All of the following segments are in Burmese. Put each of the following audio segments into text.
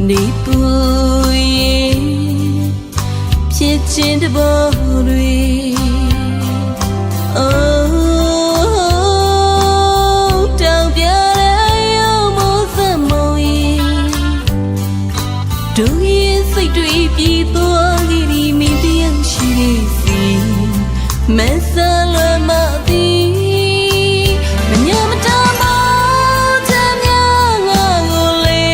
နေပူရင်ဖြစ်ချင်းတဘောတွေတောင်ပြတဲ့ရောမိုးစမုံရင်ဒူရဲ့စိတ်တွေပြေးသွားခဲ့ဒီမင်းတရားရှိနေစီမဆာလွယ်မသည်မညမတမတမ်းများငါကိုလေ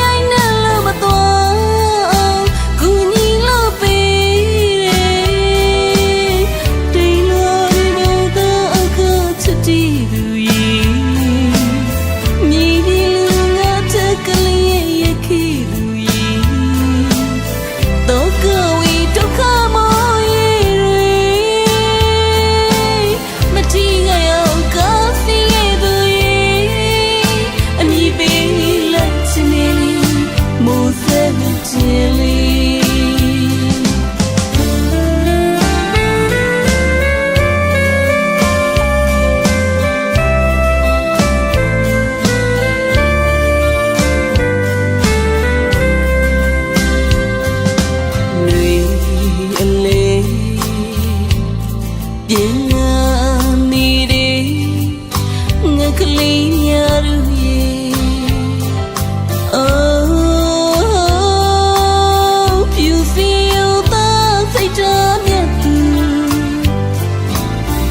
အိုင်နဲ့လို့မသွားကူညီလို့ပေးတယ်တိမ်လို့ဒီဘုဒ္ဓအခါချစ်တည်သူရဲ့မြည်ဒီလူငါတက်ကလေးရဲ့ခေသူရဲ့တော့ကဝီဒုက္ခမော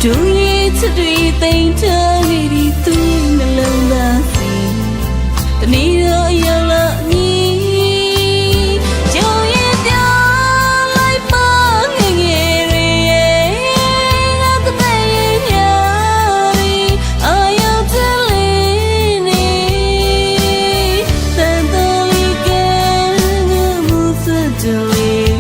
ဒူရဲ့ချစ်တွေတိမ်ချခဲ့ဒီသူနှလုံးသားစီတနေ့တော့ရောက်လာမည်ကြောင်ရဲ့ပြောင်းလိုက်ပါငယ်ငယ်တွေငါတသက်ရဲ့ညာပြီးအာရုံတလေးနေတန်တော်လေးကငါမှုစတဲ့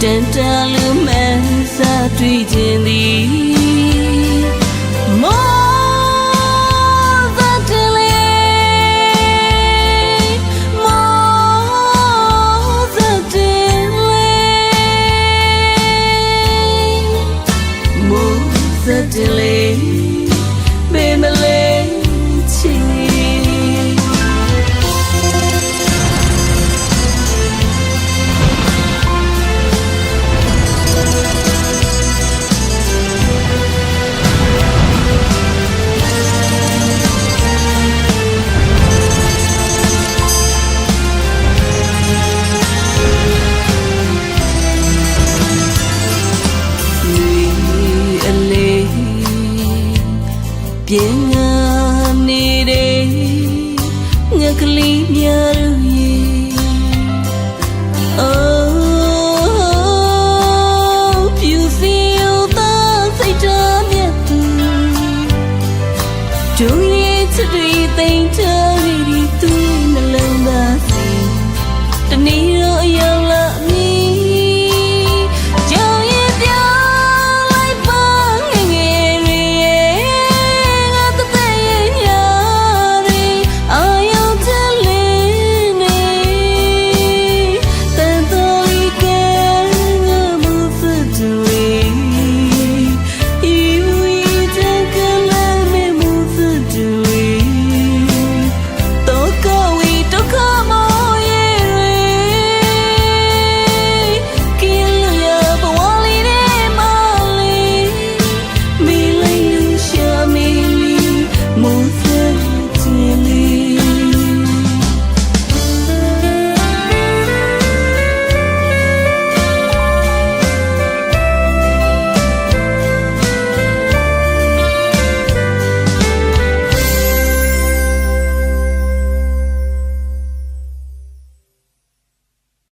တန်တလူမန်းစားတွေ့ခြင်းသည်မောသတလေးမောသတလေးမောသတလေး